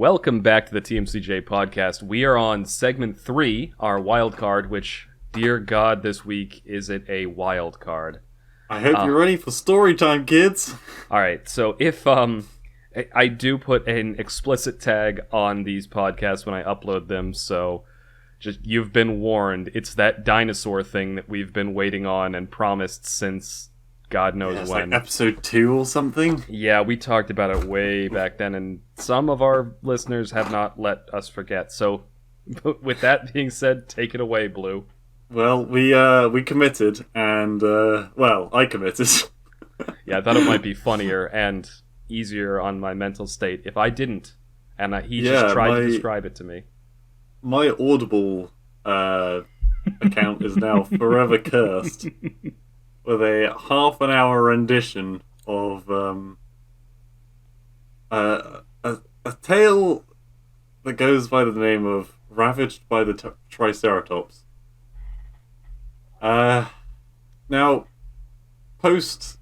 Welcome back to the TMCJ podcast. We are on segment 3, our wild card, which, dear God, this week, is it a wild card? I hope you're ready for story time, kids. Alright, so if, I do put an explicit tag on these podcasts when I upload them, so just, you've been warned. It's that dinosaur thing that we've been waiting on and promised since God knows when. Like episode 2 or something? Yeah, we talked about it way back then, and some of our listeners have not let us forget. So, with that being said, take it away, Blue. Well, we committed, and, I committed. Yeah, I thought it might be funnier and easier on my mental state if I didn't, and he just tried to describe it to me. My Audible account is now forever cursed. With a half-an-hour rendition of a tale that goes by the name of Ravaged by the Triceratops. Now, pre-podcast,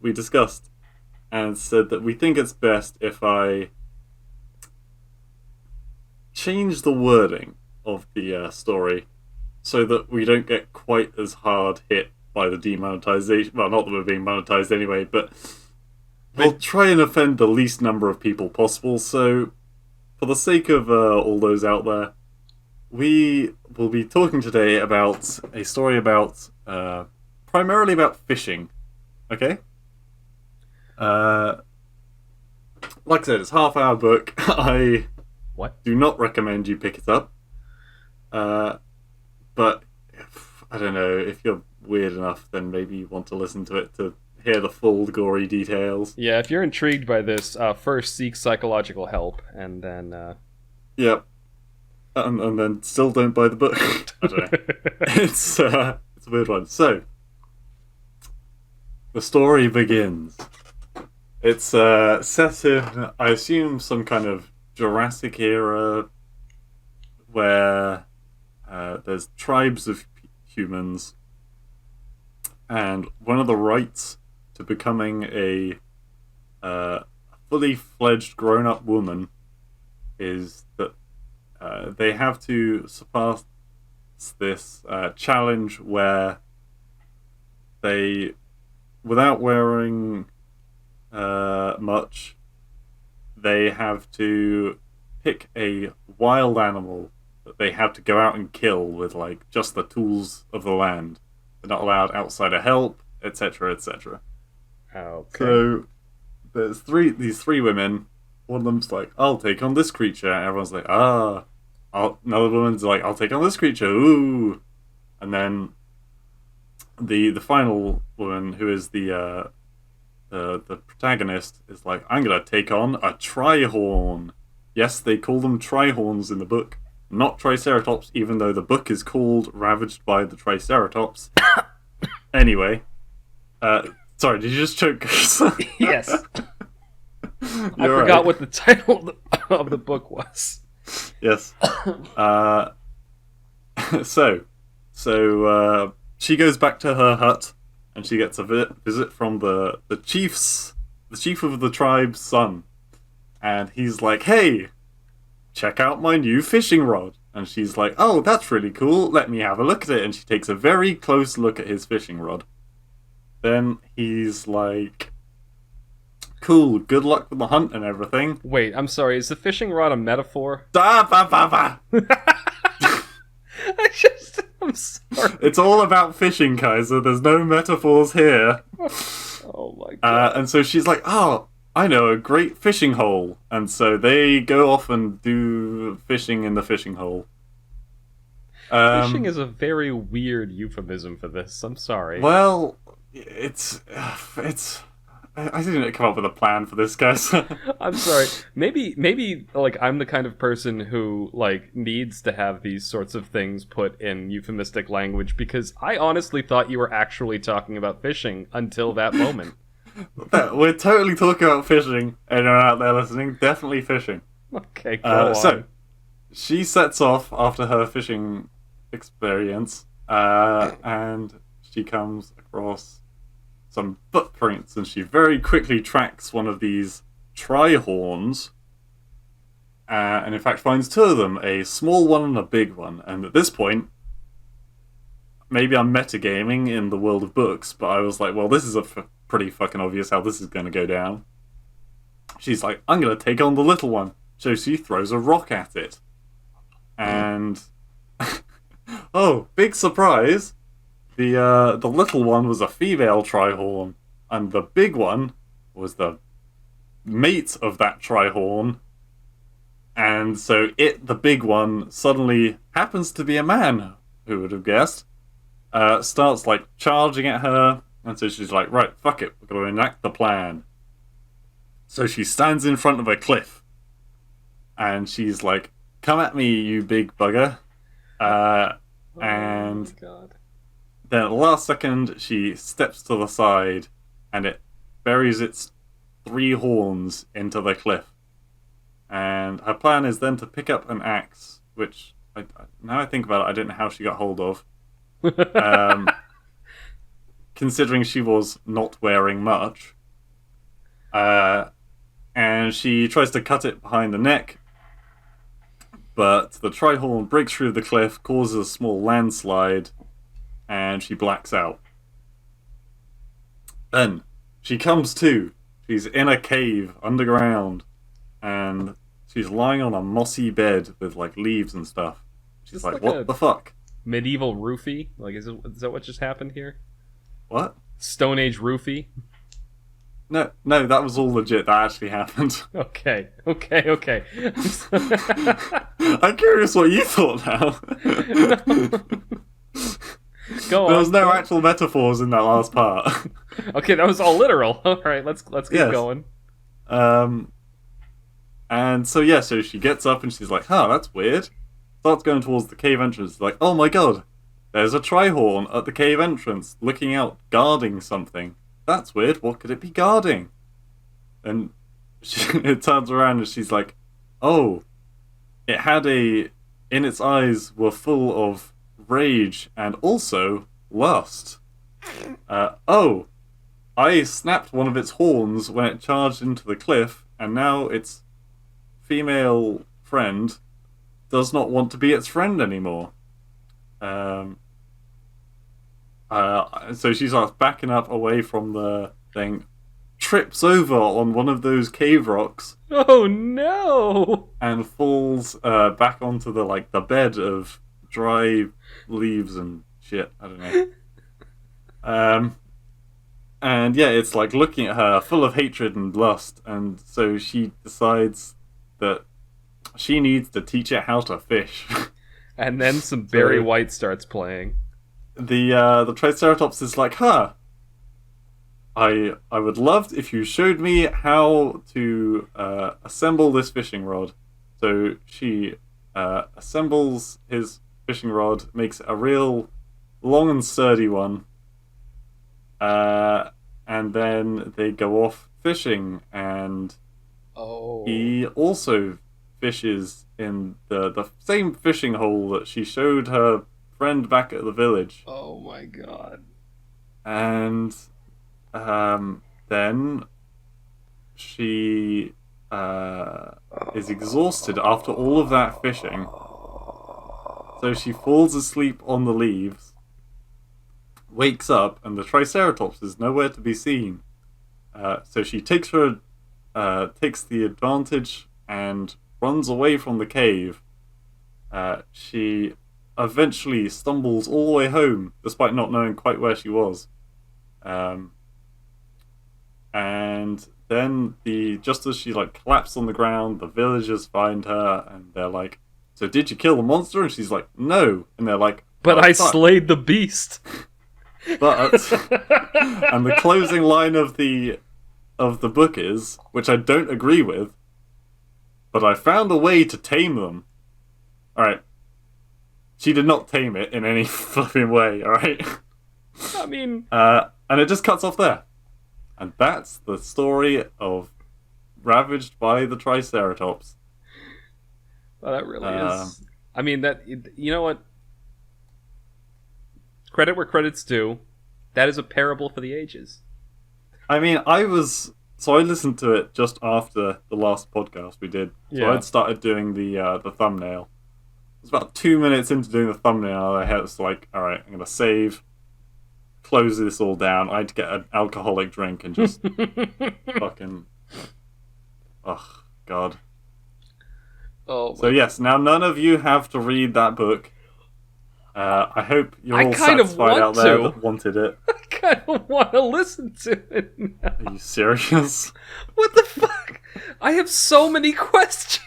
we discussed and said that we think it's best if I change the wording of the story so that we don't get quite as hard hit by the demonetization. Well, not that we're being monetized anyway, but we'll try and offend the least number of people possible. So, for the sake of all those out there, we will be talking today about a story about, primarily about fishing. Okay? Like I said, it's a half-hour book. I do not recommend you pick it up. But, I don't know, if you're weird enough, then maybe you want to listen to it to hear the full gory details. Yeah, if you're intrigued by this, first seek psychological help, and then... Yep. And then still don't buy the book. I don't know. It's a weird one. So, the story begins. It's set in, I assume, some kind of Jurassic era where there's tribes of humans, and one of the rights to becoming a fully fledged grown-up woman is that they have to surpass this challenge where they, without wearing much, they have to pick a wild animal that they have to go out and kill with like just the tools of the land. They're not allowed outsider help, etc., etc. Okay. So there's these three women. One of them's like, "I'll take on this creature." And everyone's like, Another woman's like, "I'll take on this creature." Ooh. And then the final woman, who is the protagonist, is like, "I'm gonna take on a trihorn." Yes, they call them trihorns in the book, not triceratops, even though the book is called Ravaged by the Triceratops. Anyway, sorry, did you just choke? Yes. I forgot what the title of the book was. Yes. So she goes back to her hut, and she gets a visit from the chief of the tribe's son, and he's like, "Hey, check out my new fishing rod." And she's like, "Oh, that's really cool. Let me have a look at it." And she takes a very close look at his fishing rod. Then he's like, "Cool, good luck with the hunt and everything." Wait, I'm sorry, is the fishing rod a metaphor? I'm sorry. It's all about fishing, Kaiser. There's no metaphors here. Oh my god. And so she's like, "Oh, I know a great fishing hole." And so they go off and do fishing in the fishing hole. Fishing is a very weird euphemism for this. I'm sorry. Well, it's I didn't come up with a plan for this, guys. I'm sorry. Maybe like I'm the kind of person who like needs to have these sorts of things put in euphemistic language, because I honestly thought you were actually talking about fishing until that moment. We're totally talking about fishing. Anyone out there listening? Definitely fishing. Okay, go on. So, she sets off after her fishing experience, and she comes across some footprints, and she very quickly tracks one of these tri-horns, and in fact finds two of them, a small one and a big one. And at this point, maybe I'm metagaming in the world of books, but I was like, well, this is pretty fucking obvious how this is going to go down. She's like, I'm going to take on the little one. So she throws a rock at it. And... oh, big surprise! The little one was a female tri-horn, and the big one was the mate of that tri-horn. And so the big one, suddenly happens to be a man, who would have guessed, starts, like, charging at her, and so she's like, right, fuck it, we're going to enact the plan. So she stands in front of a cliff, and she's like, come at me, you big bugger. And God. Then at the last second, she steps to the side, and it buries its 3 horns into the cliff. And her plan is then to pick up an axe, which, now I think about it, I don't know how she got hold of. Considering she was not wearing much. And she tries to cut it behind the neck, but the tri-horn breaks through the cliff, causes a small landslide, and she blacks out. Then she comes to. She's in a cave underground, and she's lying on a mossy bed with, like, leaves and stuff. She's like, what the fuck? Medieval roofie? Like, is that what just happened here? What? Stone Age roofie? No, that was all legit. That actually happened. Okay. I'm curious what you thought now. Go on. There was no actual metaphors in that last part. Okay, that was all literal. All right, let's keep going. And so she gets up and she's like, that's weird. Starts going towards the cave entrance. Like, oh my god, there's a tri-horn at the cave entrance, looking out, guarding something. That's weird. What could it be guarding? And it turns around and she's like, oh, it had in its eyes were full of rage and also lust. Oh, I snapped one of its horns when it charged into the cliff, and now its female friend does not want to be its friend anymore. So she starts backing up away from the thing, trips over on one of those cave rocks. Oh no! And falls back onto the bed of dry leaves and shit. I don't know. And yeah, it's like looking at her, full of hatred and lust, and so she decides that she needs to teach it how to fish. And then some Barry White starts playing. The Triceratops is like, I would love if you showed me how to assemble this fishing rod. So she assembles his fishing rod, makes a real long and sturdy one, and then they go off fishing, and he also fishes in the same fishing hole that she showed her friend back at the village. Oh my god. And then she is exhausted after all of that fishing. So she falls asleep on the leaves, wakes up, and the Triceratops is nowhere to be seen. So she takes the advantage and runs away from the cave. She eventually stumbles all the way home, despite not knowing quite where she was. And then just as she collapsed on the ground, the villagers find her and they're like, "So did you kill the monster?" And she's like, "No." And they're like, "But I slayed the beast." But and the closing line of the book is, which I don't agree with, "But I found a way to tame them." All right. She did not tame it in any flipping way, alright? I mean... and it just cuts off there. And that's the story of Ravaged by the Triceratops. Well, that really is... I mean, that... You know what? Credit where credit's due. That is a parable for the ages. I mean, I was So I listened to it just after the last podcast we did. So Yeah. I'd started doing the thumbnail. It was about 2 minutes into doing the thumbnail. I was like, all right, I'm gonna save, close this all down. I had to get an alcoholic drink and just fucking. Ugh, God. Oh. So yes, now none of you have to read that book. I hope you're I all kind of satisfied want out there to. that wanted it. I kind of want to listen to it now. Are you serious? What the fuck? I have so many questions.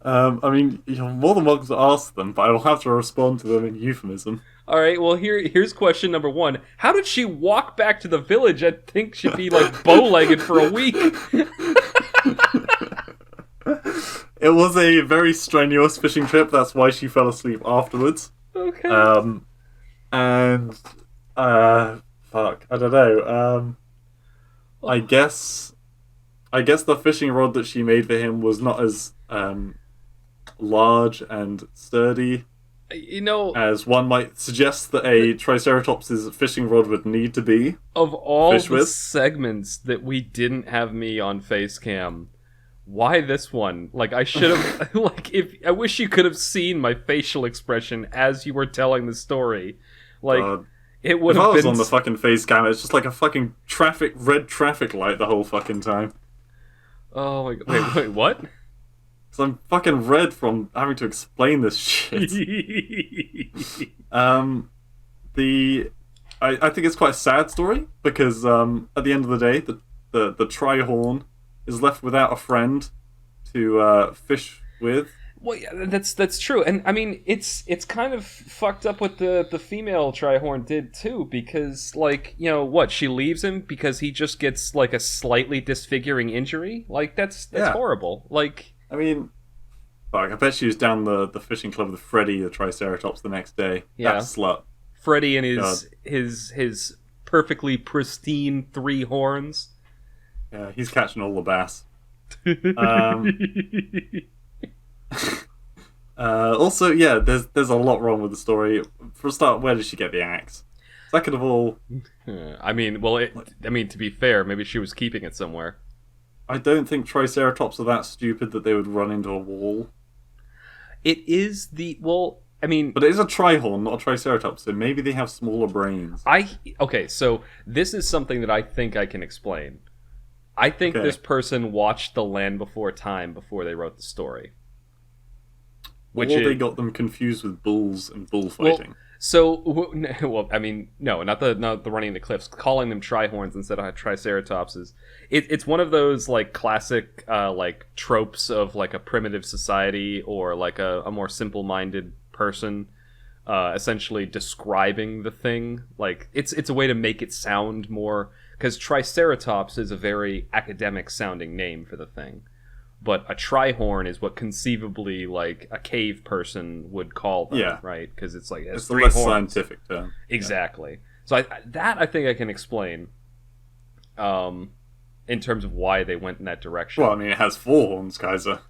I mean, you're more than welcome to ask them, but I will have to respond to them in euphemism. All right, well, here's question number 1. How did she walk back to the village? I think she'd be, like, bow-legged for a week. It was a very strenuous fishing trip. That's why she fell asleep afterwards. Okay. Fuck, I don't know. I guess the fishing rod that she made for him was not as large and sturdy You know, as one might suggest that a Triceratops' fishing rod would need to be. of all Fish the with? segments that we didn't have me on Facecam, why this one? Like, I should have... like, I wish you could have seen my facial expression as you were telling the story. Like, it would If I have was been... on the fucking face cam, it's just like a fucking red traffic light the whole fucking time. Oh my god. Wait, what? So I'm fucking red from having to explain this shit. I think it's quite a sad story because at the end of the day, the Trihorn is left without a friend to fish with. Well, yeah, that's true, and I mean it's kind of fucked up what the female Trihorn did too, because like, you know what, she leaves him because he just gets like a slightly disfiguring injury. Like that's Yeah. horrible. Like, I mean, fuck, I bet she was down the fishing club with Freddy the Triceratops the next day. Yeah. That slut. Freddy and God. his perfectly pristine 3 horns. Yeah, he's catching all the bass. Also, yeah, there's a lot wrong with the story. For a start, where did she get the axe? Second of all, I mean, well, to be fair, maybe she was keeping it somewhere. I don't think Triceratops are that stupid that they would run into a wall. It is But it is a Trihorn, not a Triceratops, so maybe they have smaller brains. Okay, so this is something that I think I can explain. I think Okay. this person watched The Land Before Time before they wrote the story. Or they got them confused with bulls and bullfighting. I mean, no, not the running the cliffs. Calling them Trihorns instead of Triceratopses. It's one of those like classic like tropes of like a primitive society or like a more simple-minded person, essentially describing the thing. Like it's a way to make it sound more, because Triceratops is a very academic sounding name for the thing. But a Trihorn is what conceivably like a cave person would call them, Yeah. right? Because it's like It's the 3 less horns. scientific term. Exactly. So I think I can explain, in terms of why they went in that direction. Well, I mean, it has 4 horns, Kaiser.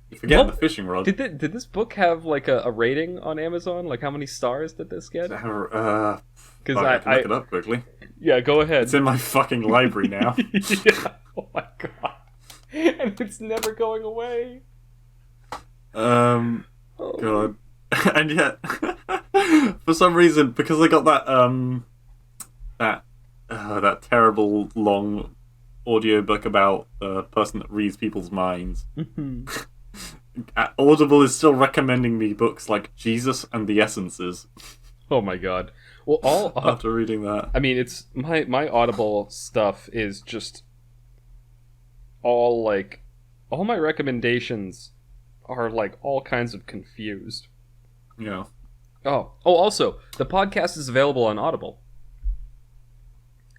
You forget Well, the fishing rod. Did this book have like a rating on Amazon? Like, how many stars did this get? Because Because I can look it up quickly. Yeah, go ahead. It's in my fucking library now. Yeah. Oh my god. And it's never going away. Oh. Oh. God. And yet, for some reason, because I got that terrible long audiobook about the person that reads people's minds, Audible is still recommending me books like Jesus and the Essences Oh my god. Well, after reading that. I mean, it's my Audible stuff is just all my recommendations are like all kinds of confused. Yeah. Oh, also, the podcast is available on Audible.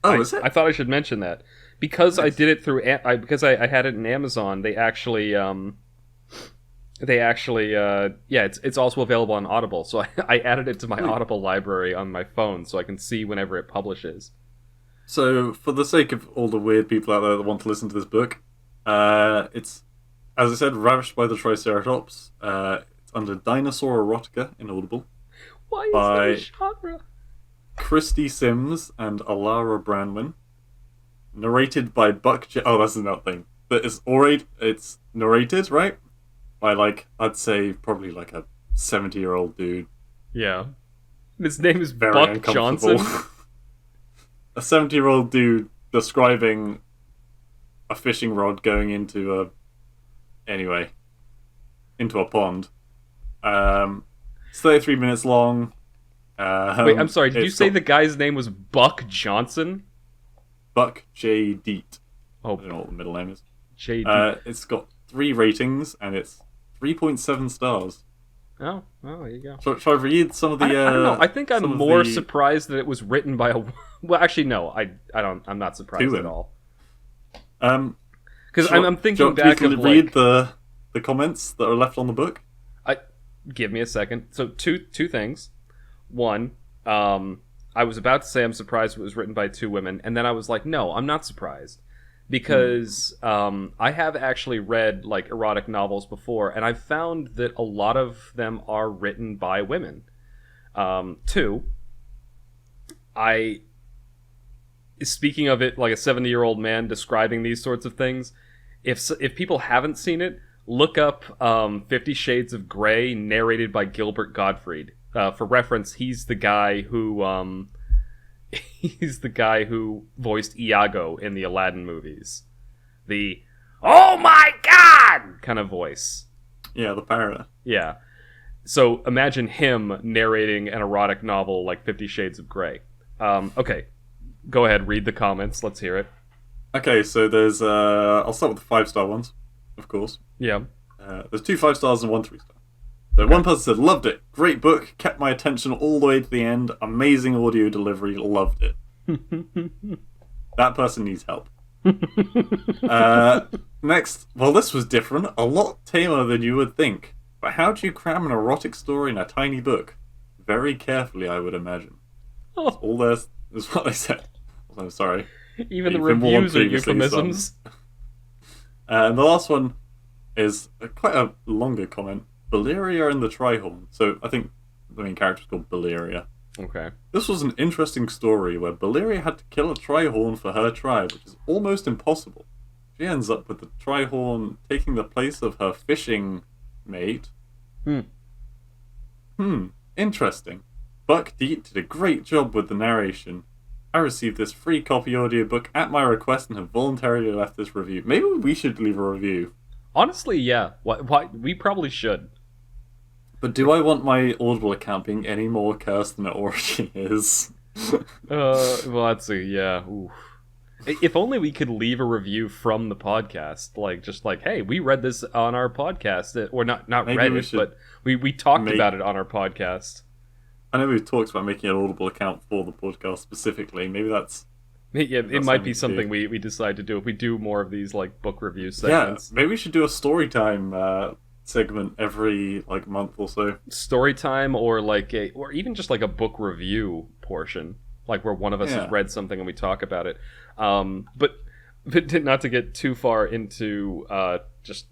Oh, is it? I thought I should mention that because I Nice. did it through because I had it in Amazon. They actually it's also available on Audible. So I added it to my Audible library on my phone so I can see whenever it publishes. So, for the sake of all the weird people out there that want to listen to this book, it's, as I said, Ravished by the Triceratops. It's under Dinosaur Erotica in Audible. Why is By- that a genre? Christy Sims and Alara Branwyn. narrated by Buck. Oh, that's another thing. But it's narrated, right? By I'd say probably a 70-year-old dude. Yeah. His name is Very Buck Johnson. A 70-year-old dude describing a fishing rod going into a pond. It's 33 minutes long. Wait, I'm sorry. Did you say the guy's name was Buck Johnson? Buck J. Deet. Oh, I don't know what the middle name is. J. Deet. It's got 3 ratings and it's 3.7 stars. Oh, well, there you go. Shall I read some of the? I don't know. I think I'm more surprised that it was written by a. Well, actually, no. I don't. I'm not surprised at all. Because I'm thinking back of read the comments that are left on the book. Give me a second. So two things. One, I was about to say I'm surprised it was written by 2 women, and then I was like, no, I'm not surprised. Because I have actually read erotic novels before, and I've found that a lot of them are written by women. 2, speaking of it like a 70-year-old man describing these sorts of things, if people haven't seen it, look up 50 Shades of Grey, narrated by Gilbert Gottfried. For reference, he's the guy who voiced Iago in the Aladdin movies. The "Oh my God" kind of voice. Yeah, the parrot. Yeah. So imagine him narrating an erotic novel like 50 Shades of Grey. Okay, go ahead, read the comments. Let's hear it. Okay, so there's I'll start with the 5-star ones, of course. Yeah. There's 2 5-stars and 1 3-star. So one person said, loved it. Great book. Kept my attention all the way to the end. Amazing audio delivery. Loved it. That person needs help. Next. Well, this was different. A lot tamer than you would think. But how do you cram an erotic story in a tiny book? Very carefully, I would imagine. Oh. All this is what they said. I'm sorry. Even the reviews are euphemisms. And the last one is quite a longer comment. Valeria and the Trihorn. So I think the main character is called Valeria. Okay. This was an interesting story where Valeria had to kill a Trihorn for her tribe, which is almost impossible. She ends up with the Trihorn taking the place of her fishing mate. Interesting. Buck Deet did a great job with the narration. I received this free copy audiobook at my request and have voluntarily left this review. Maybe we should leave a review. Honestly, yeah. Why we probably should. But do I want my Audible account being any more cursed than it already is? Well, let's see. Yeah. Oof. If only we could leave a review from the podcast, hey, we read this on our podcast, or not Maybe read it, but we talked about it on our podcast. I know we've talked about making an Audible account for the podcast specifically. Maybe that's... Yeah, it might be something we decide to do if we do more of these book review segments. Yeah, maybe we should do a story time segment every month or so. Story time, or or even just a book review portion, where one of us has read something and we talk about it. But not to get too far into just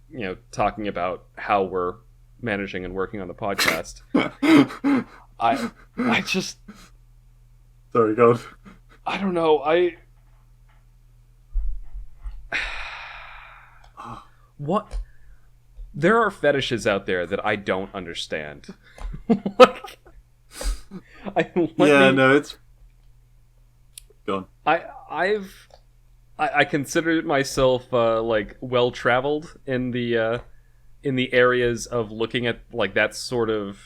talking about how we're managing and working on the podcast. I just... Sorry, go on. I don't know, What? There are fetishes out there that I don't understand. It's... Go on. I consider myself well traveled in the areas of looking at that sort of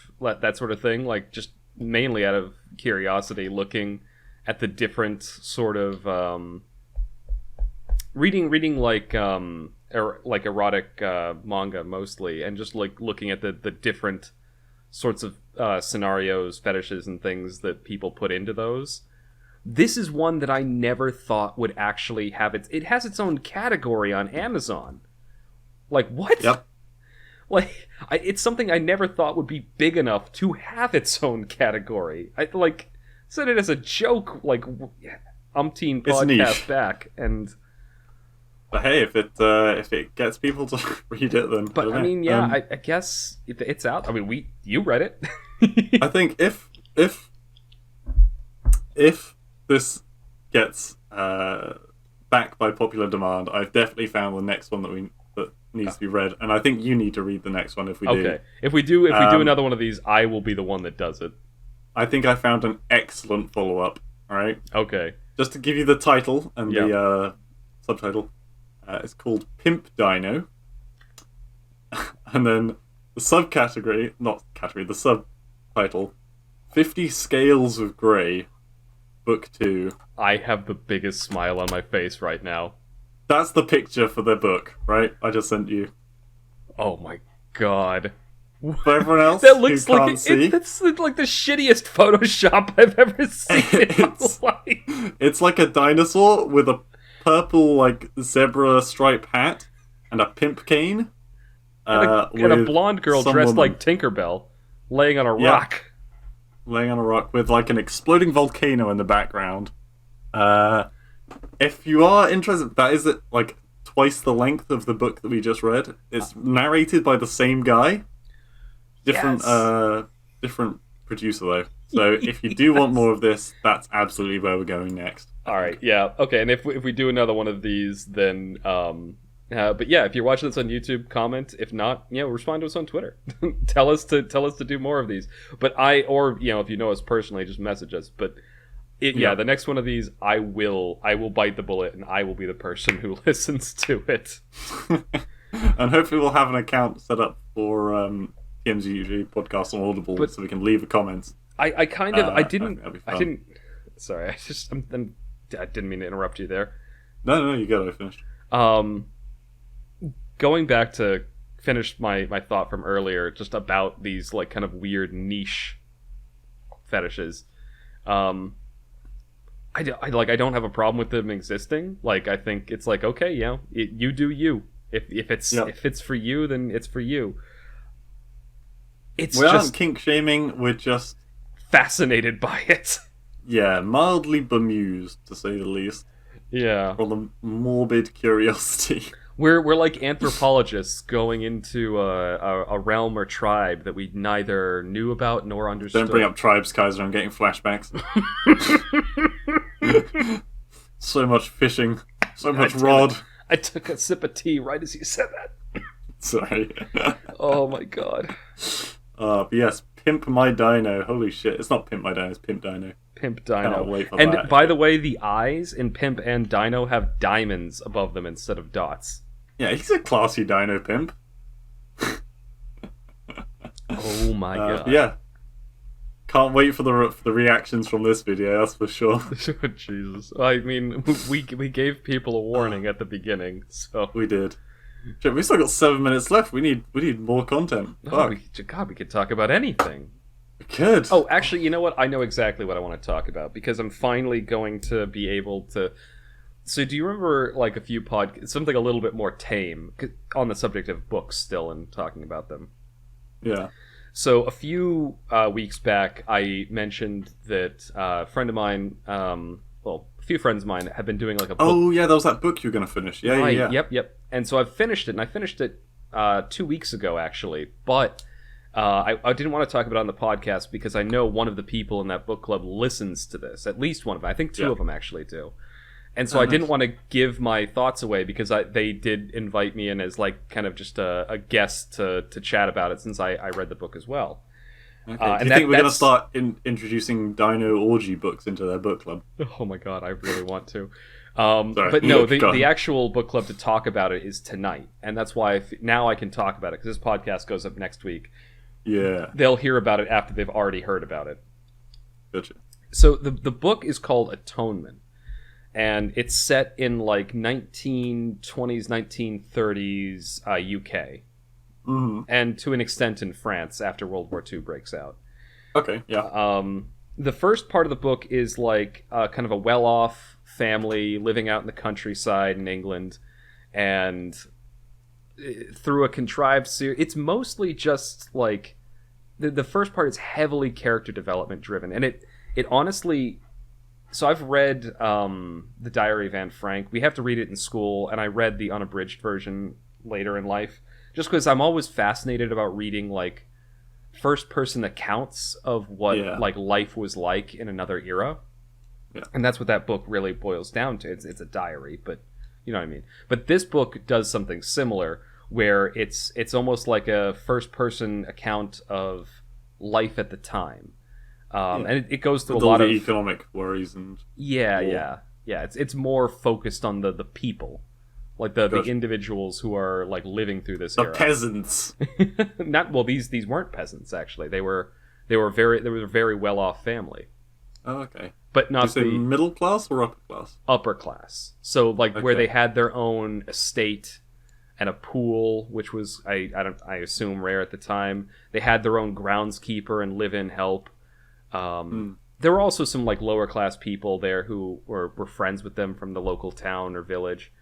thing, just mainly out of curiosity, looking at the different sort of reading erotic manga mostly, and just looking at the different sorts of scenarios, fetishes, and things that people put into those. This is one that I never thought would actually have it. It has its own category on Amazon. What? Yep. It's something I never thought would be big enough to have its own category. I said it as a joke, umpteen podcast back, and... But hey, if it gets people to read it, then... But, I mean, yeah, I guess it's out. I mean, you read it. I think if back by popular demand. I've definitely found the next one that needs to be read, and I think you need to read the next one if we do. Okay. If we do another one of these, I will be the one that does it. I think I found an excellent follow-up. All right. Okay. Just to give you the title and the subtitle, it's called Pimp Dino, and then the the subtitle, 50 Scales of Grey, Book 2. I have the biggest smile on my face right now. That's the picture for the book, right? I just sent you. Oh my god. For everyone else that looks who like can't see, that's like the shittiest Photoshop I've ever seen in my life. It's like a dinosaur with a purple like zebra stripe hat and a pimp cane. And a blonde girl dressed like Tinkerbell laying on a rock. Laying on a rock with like an exploding volcano in the background. If you are interested, that is like twice the length of the book that we just read. It's narrated by the same guy. Different producer though. So if you do want more of this, that's absolutely where we're going next. All right, yeah, okay. And if we do another one of these, then but yeah, if you're watching this on YouTube, comment. If not, respond to us on Twitter. tell us to do more of these. But if you know us personally, just message us. But the next one of these, I will bite the bullet, and I will be the person who listens to it. And hopefully we'll have an account set up for TMCJ podcast on Audible, so we can leave a comment. I didn't. Sorry, I didn't mean to interrupt you there. No, you got it. I finished. Going back to finish my thought from earlier, just about these like kind of weird niche fetishes. I don't have a problem with them existing. Like, I think it's like, okay, you do you. If it's for you, then it's for you. We aren't kink shaming. We're just fascinated by it. Yeah, mildly bemused, to say the least. Yeah, or the morbid curiosity. We're like anthropologists going into a realm or tribe that we neither knew about nor understood. Don't bring up tribes, Kaiser. I'm getting flashbacks. So much fishing, so much rod. I took a sip of tea right as you said that. Sorry. Oh my god. But yes, Pimp My Dino. Holy shit! It's not Pimp My Dino. It's Pimp Dino. Pimp Dino. Can't wait for and that. By the way, the eyes in Pimp and Dino have diamonds above them instead of dots. Yeah, he's a classy dino pimp. Oh my god. Yeah. Can't wait for the reactions from this video, that's for sure. Jesus. I mean, we gave people a warning at the beginning, so... We did. We still got 7 minutes left. We need more content. Oh, we could talk about anything. We could. Oh, actually, you know what? I know exactly what I want to talk about, because I'm finally going to be able to... So do you remember, like, a few something a little bit more tame, on the subject of books still and talking about them? Yeah. So a few weeks back, I mentioned that a friend of mine, a few friends of mine have been doing like a book. Oh, yeah, that was that book you were going to finish. Yeah, right, yeah. Yep. And so I've finished it, and I finished it 2 weeks ago, actually. But I didn't want to talk about it on the podcast because I know one of the people in that book club listens to this. At least one of them. I think two of them actually do. And so I didn't want to give my thoughts away because they did invite me in as like kind of just a guest to chat about it since I read the book as well. Okay. Do you think we're going to start introducing Dino Orgy books into their book club? Oh my god, I really want to. Sorry. But no, the actual book club to talk about it is tonight. And that's why now I can talk about it because this podcast goes up next week. Yeah. They'll hear about it after they've already heard about it. Gotcha. So the book is called Atonement. And it's set in like 1920s, 1930s UK. Mm-hmm. And to an extent in France after World War II breaks out. Okay, yeah. The first part of the book is like kind of a well-off family living out in the countryside in England. And through a contrived series, it's mostly just like... The first part is heavily character development driven. And it honestly... So I've read The Diary of Anne Frank. We have to read it in school, and I read the unabridged version later in life, just because I'm always fascinated about reading like first-person accounts of what like life was like in another era. And that's what that book really boils down to. It's a diary, but you know what I mean. But this book does something similar, where it's almost like a first-person account of life at the time, and it goes through a lot of economic worries and yeah. It's more focused on the people, like the individuals who are like living through this era. The peasants. These weren't peasants actually. They were a very well off family. Oh, okay. But not the middle class or upper class? Upper class. So like where they had their own estate and a pool, which was I assume rare at the time. They had their own groundskeeper and live-in help. There were also some like lower class people there who were friends with them from the local town or village.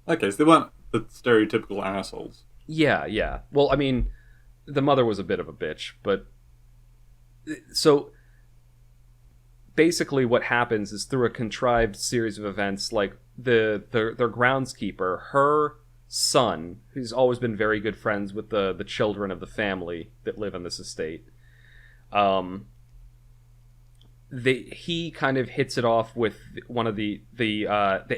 Okay, so they weren't the stereotypical assholes. Yeah. Well, I mean, the mother was a bit of a bitch, but so basically what happens is through a contrived series of events, like their groundskeeper, her son, who's always been very good friends with the children of the family that live on this estate, he kind of hits it off with one of the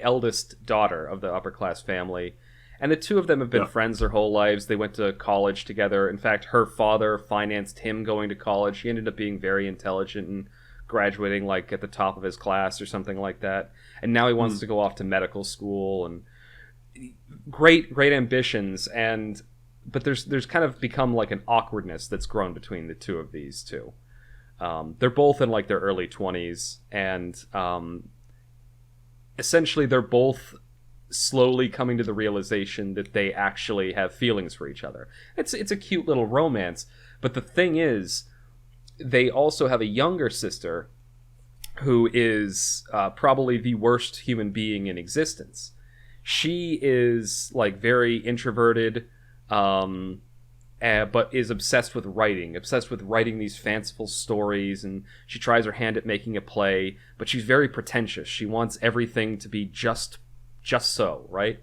eldest daughter of the upper class family, and the two of them have been friends their whole lives. They went to college together. In fact, her father financed him going to college. He ended up being very intelligent and graduating like at the top of his class or something like that. And now he wants to go off to medical school, and great ambitions. But there's kind of become like an awkwardness that's grown between the two of these two. They're both in like their early 20s, and essentially they're both slowly coming to the realization that they actually have feelings for each other. It's a cute little romance, but the thing is, they also have a younger sister who is probably the worst human being in existence. She is like very introverted, but is obsessed with writing these fanciful stories, and she tries her hand at making a play, but she's very pretentious. She wants everything to be just so, right?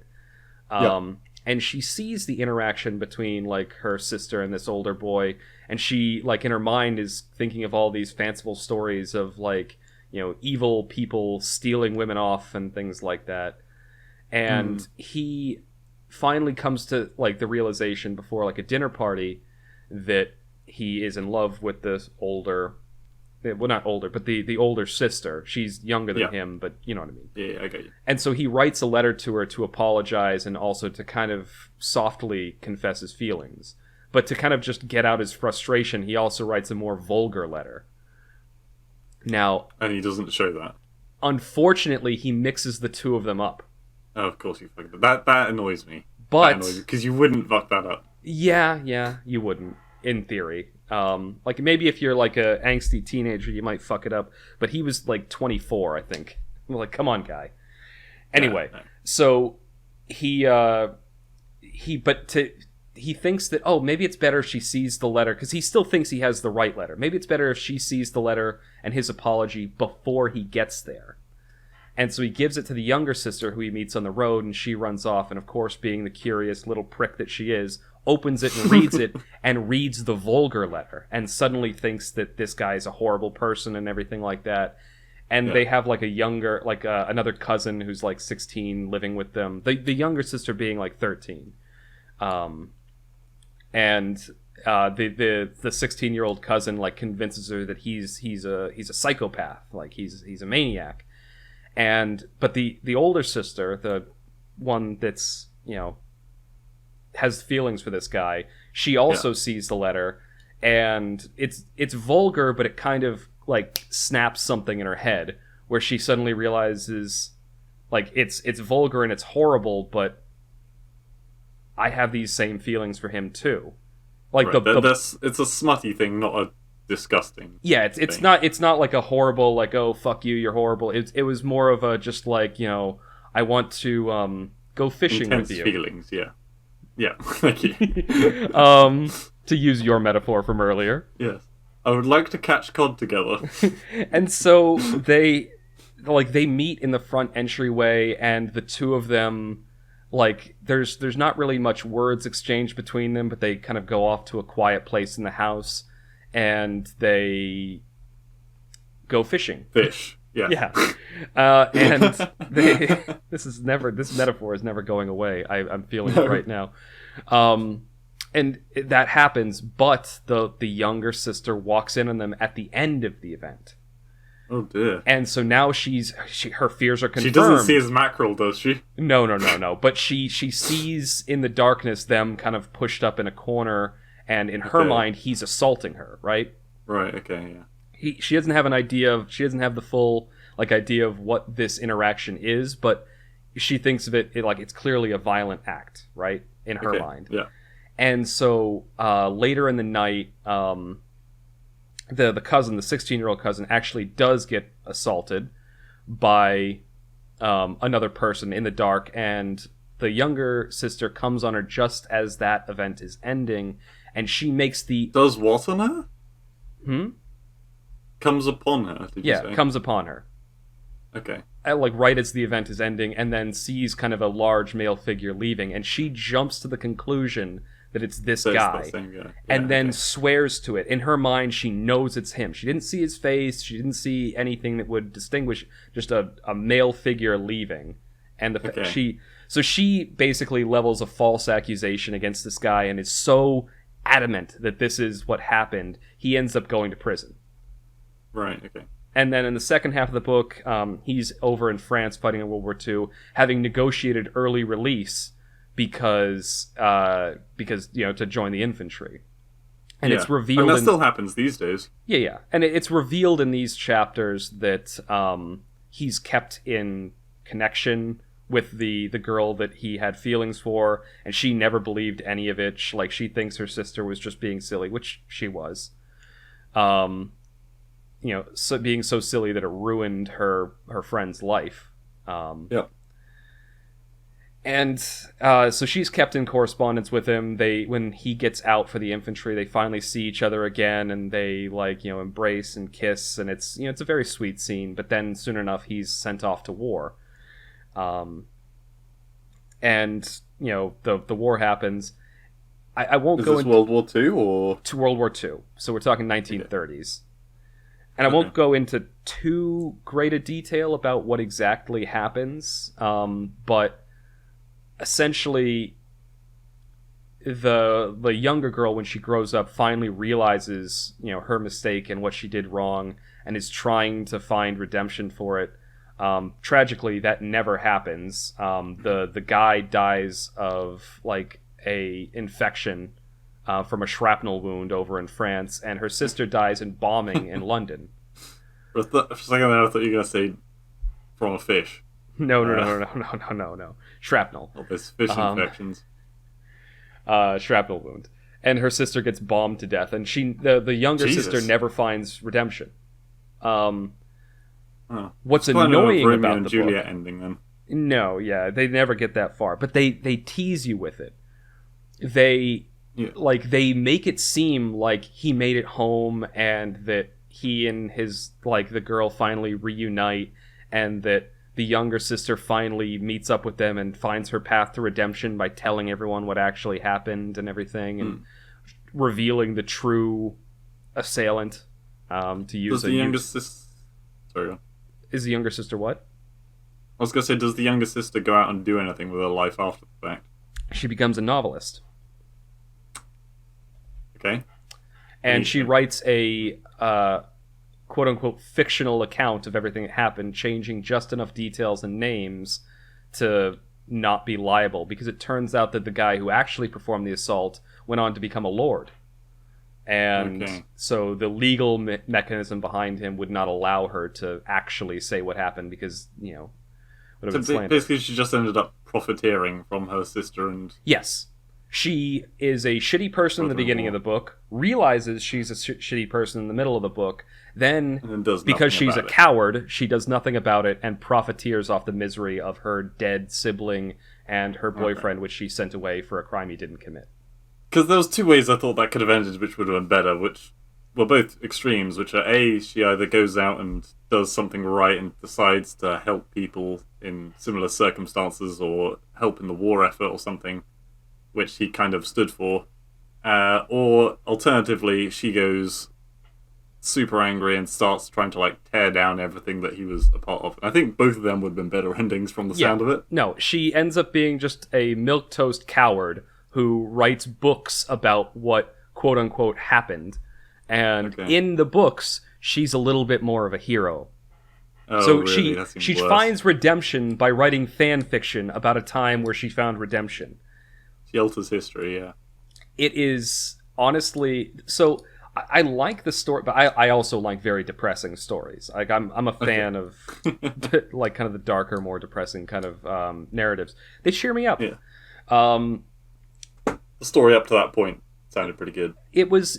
And she sees the interaction between like her sister and this older boy, and she like in her mind is thinking of all these fanciful stories of like, you know, evil people stealing women off and things like that. And he finally comes to like the realization before like a dinner party that he is in love with this not older, but the older sister. She's younger than him, but you know what I mean. Yeah, I get you. And so he writes a letter to her to apologize and also to kind of softly confess his feelings. But to kind of just get out his frustration, he also writes a more vulgar letter. Now, and he doesn't show that. Unfortunately, he mixes the two of them up. Oh, of course you fucked that. That annoys me. But because you wouldn't fuck that up. Yeah, you wouldn't, in theory. Like maybe if you're like a angsty teenager, you might fuck it up. But he was like 24, I think. I'm like, come on, guy. Anyway, so he thinks that, oh, maybe it's better if she sees the letter, because he still thinks he has the right letter. Maybe it's better if she sees the letter and his apology before he gets there. And so he gives it to the younger sister who he meets on the road, and she runs off, and of course, being the curious little prick that she is, opens it and reads it, and reads the vulgar letter, and suddenly thinks that this guy is a horrible person and everything like that. And they have like a younger, like another cousin who's like 16 living with them, the younger sister being like 13. And the 16-year-old cousin like convinces her that he's a psychopath, like he's a maniac. But the older sister, the one that's, you know, has feelings for this guy, she also sees the letter, and it's vulgar, but it kind of like snaps something in her head where she suddenly realizes like it's vulgar and it's horrible, but I have these same feelings for him too. Like it's a smutty thing, not a disgusting. Yeah, it's not like a horrible like, oh fuck you, you're horrible. It was more of a just like, you know, I want to go fishing intense with you. Feelings, yeah. Thank you. To use your metaphor from earlier. Yes, I would like to catch cod together. And so they meet in the front entryway, and the two of them, like, there's not really much words exchanged between them, but they kind of go off to a quiet place in the house, and they go fishing. Yeah. Yeah. And this metaphor is never going away. I'm feeling it right now. And that happens, but the younger sister walks in on them at the end of the event. Oh dear. And so now her fears are confirmed. She doesn't see his mackerel, does she? No. But she sees in the darkness them kind of pushed up in a corner, and in her mind, he's assaulting her, right? Right, okay, yeah. She doesn't have the full idea of what this interaction is, but she thinks of it like it's clearly a violent act, right? In her mind. Yeah. And so later in the night, the cousin, the 16-year-old cousin, actually does get assaulted by another person in the dark, and the younger sister comes on her just as that event is ending, and she makes the... Does what on her? Comes upon her, did you say? Yeah, comes upon her. Okay. Right as the event is ending, and then sees kind of a large male figure leaving, and she jumps to the conclusion that it's this guy, the same guy. Yeah, and then swears to it. In her mind, she knows it's him. She didn't see his face. She didn't see anything that would distinguish just a male figure leaving. And she basically levels a false accusation against this guy and is so adamant that this is what happened, he ends up going to prison. Right, okay. And then in the second half of the book, he's over in France fighting in World War II, having negotiated early release because to join the infantry, and it's revealed. And that still happens these days. Yeah, and it's revealed in these chapters that he's kept in connection with the girl that he had feelings for, and she never believed any of it. She thinks her sister was just being silly, which she was. So being so silly that it ruined her friend's life. Yeah. And so she's kept in correspondence with him. When he gets out for the infantry, they finally see each other again, and they embrace and kiss, and it's a very sweet scene. But then soon enough, he's sent off to war. And the war happens. I won't go into World War II or to World War II. So we're talking 1930s. And I won't go into too great a detail about what exactly happens, but essentially the younger girl, when she grows up, finally realizes her mistake and what she did wrong, and is trying to find redemption for it. Tragically, that never happens. The guy dies of a infection from a shrapnel wound over in France, and her sister dies in bombing in London. For a second there, I thought you were going to say from a fish. No. Shrapnel. Oh, there's fish infections. Shrapnel wound. And her sister gets bombed to death, and the younger sister never finds redemption. What's annoying about the Juliet book... ending, then. No, yeah, they never get that far, but they tease you with it. They make it seem like he made it home, and that he and the girl finally reunite, and that the younger sister finally meets up with them and finds her path to redemption by telling everyone what actually happened and everything, and revealing the true assailant. To use Does the younger sister... Sorry. Is the younger sister what? I was going to say, does the younger sister go out and do anything with her life after the fact? She becomes a novelist. Okay. And she writes a quote-unquote fictional account of everything that happened, changing just enough details and names to not be liable, because it turns out that the guy who actually performed the assault went on to become a lord. And so the legal mechanism behind him would not allow her to actually say what happened, because, would have been basically she just ended up profiteering from her sister and... Yes. She is a shitty person in the beginning of the book, realizes she's a shitty person in the middle of the book, then because she's a coward, she does nothing about it and profiteers off the misery of her dead sibling and her boyfriend, which she sent away for a crime he didn't commit. Because there was two ways I thought that could have ended, which would have been better, which were both extremes, which are A, she either goes out and does something right and decides to help people in similar circumstances or help in the war effort or something, which he kind of stood for. Or alternatively, she goes super angry and starts trying to like tear down everything that he was a part of. And I think both of them would have been better endings from the sound of it. No, she ends up being just a milquetoast coward who writes books about what quote unquote happened. And in the books, she's a little bit more of a hero. Oh, so really? she finds redemption by writing fan fiction about a time where she found redemption. She alters history, yeah. It is honestly so. I like the story, but I also like very depressing stories. Like I'm a fan of like kind of the darker, more depressing kind of narratives. They cheer me up. Yeah. The story up to that point sounded pretty good. It was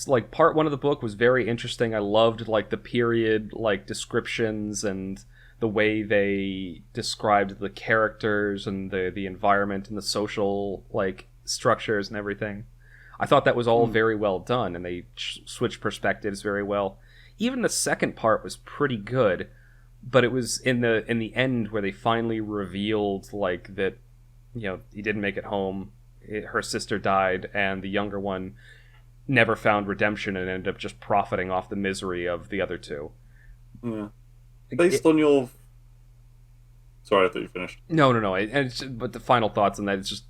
like part one of the book was very interesting. I loved like the period like descriptions and the way they described the characters and the environment and the social like structures and everything. I thought that was all very well done, and they switched perspectives very well. Even the second part was pretty good, but it was in the end where they finally revealed like that, you know, he didn't make it home. Her sister died, and the younger one never found redemption and ended up just profiting off the misery of the other two. Yeah. Based on your... Sorry, I thought you finished. No. But the final thoughts on that, it's just...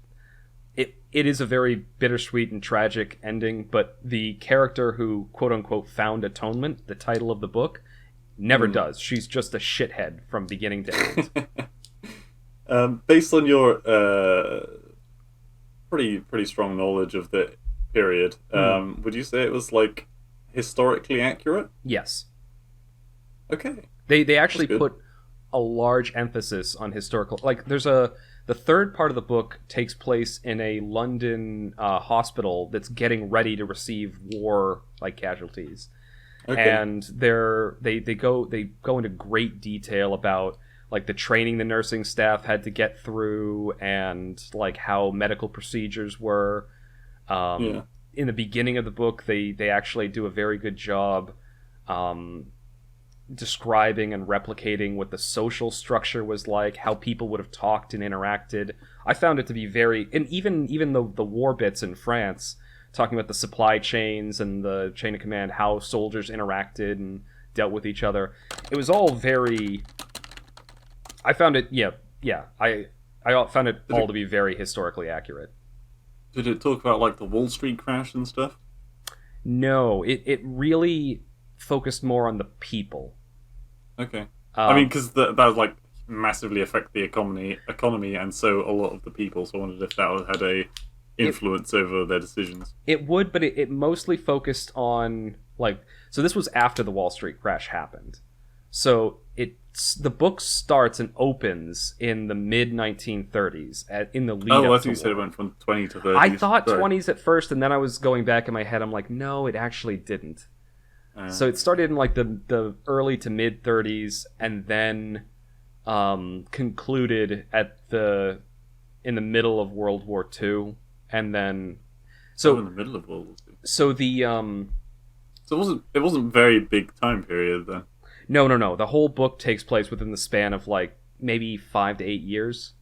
It is a very bittersweet and tragic ending, but the character who, quote-unquote, found atonement, the title of the book, never does. She's just a shithead from beginning to end. Based on your pretty strong knowledge of the period, would you say it was, like, historically accurate? Yes. Okay. They actually put a large emphasis on historical... Like, there's the third part of the book takes place in a London hospital that's getting ready to receive war like casualties, and they go into great detail about like the training the nursing staff had to get through and like how medical procedures were. In the beginning of the book, they actually do a very good job describing and replicating what the social structure was like, how people would have talked and interacted. I found it to be very... And even the war bits in France, talking about the supply chains and the chain of command, how soldiers interacted and dealt with each other. It was all very... I found it... I found it all to be very historically accurate. Did it talk about, like, the Wall Street crash and stuff? No, it really focused more on the people. Okay. I mean, because that would, like, massively affect the economy, and so a lot of the people, so I wondered if that had a influence over their decisions. It would, but it mostly focused on, like... So this was after the Wall Street crash happened. So the book starts and opens in the mid-1930s, in the lead up to I think you said it went from 20 to 30s. I thought 20s at first, and then I was going back in my head, I'm like, no, it actually didn't. So it started in like the early to mid 30s, and then concluded in the middle of World War II, and then in the middle of World War II. So the so it wasn't very big time period then. No. The whole book takes place within the span of like maybe 5 to 8 years.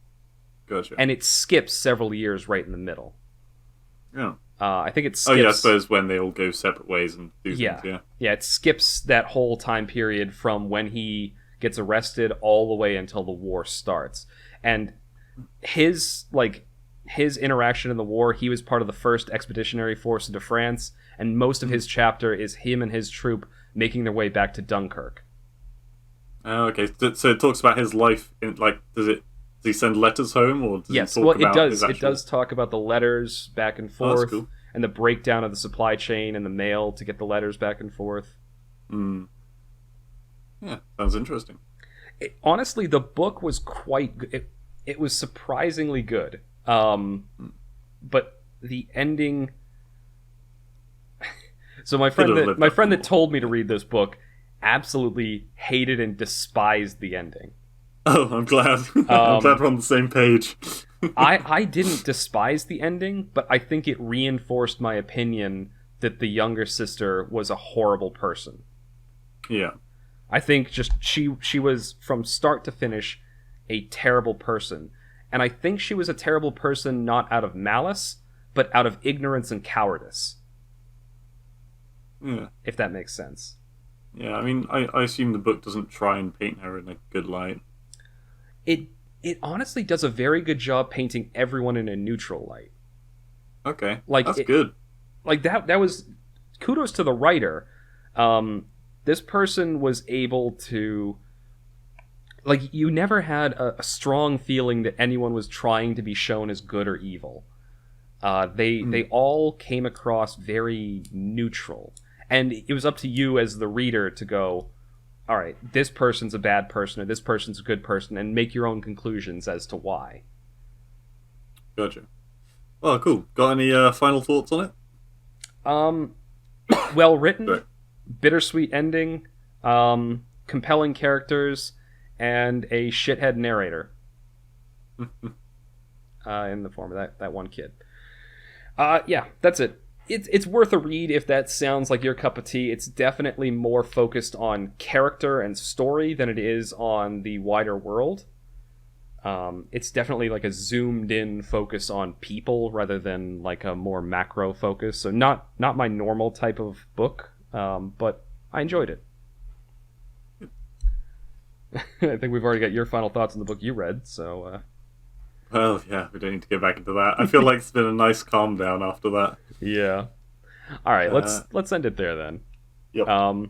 Gotcha. And it skips several years right in the middle. Yeah. I think it skips... Oh, yeah, I suppose when they all go separate ways and do things, yeah. Yeah, it skips that whole time period from when he gets arrested all the way until the war starts. And his interaction in the war, he was part of the first expeditionary force into France, and most of his chapter is him and his troop making their way back to Dunkirk. Oh, okay. So it talks about his life, in, like, does he send letters home, or does yes, he talk about it does. his actual... It does talk about the letters back and forth, that's cool. And the breakdown of the supply chain and the mail to get the letters back and forth. Yeah, sounds interesting. Honestly, the book was quite good. It was surprisingly good. But the ending... So my friend that told me to read this book absolutely hated and despised the ending. Oh, I'm glad. I'm glad we're on the same page. I didn't despise the ending, but I think it reinforced my opinion that the younger sister was a horrible person. Yeah. I think just she was, from start to finish, a terrible person. And I think she was a terrible person not out of malice, but out of ignorance and cowardice. Yeah. if that makes sense. Yeah, I mean, I assume the book doesn't try and paint her in a good light. It honestly does a very good job painting everyone in a neutral light. Okay, Like that's good. Like that was kudos to the writer. This person was able to, like, you never had a strong feeling that anyone was trying to be shown as good or evil. They all came across very neutral, and it was up to you as the reader to go, all right, this person's a bad person or this person's a good person, and make your own conclusions as to why. Gotcha. Oh, cool. Got any final thoughts on it? Well written, Right. bittersweet ending, compelling characters, and a shithead narrator. In the form of that one kid. Yeah, that's it. It's worth a read if that sounds like your cup of tea. It's definitely more focused on character and story than it is on the wider world. It's definitely like a zoomed in focus on people rather than like a more macro focus. So not my normal type of book, but I enjoyed it. I think we've already got your final thoughts on the book you read, so... Well, yeah, we don't need to get back into that. I feel like it's been a nice calm down after that. Yeah. All right, let's end it there then. Yep. All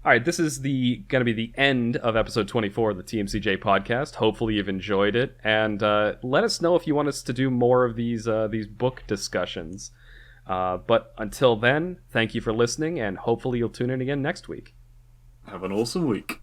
right, this is going to be the end of episode 24 of the TMCJ podcast. Hopefully you've enjoyed it, and let us know if you want us to do more of these book discussions. But until then, thank you for listening, and hopefully you'll tune in again next week. Have an awesome week.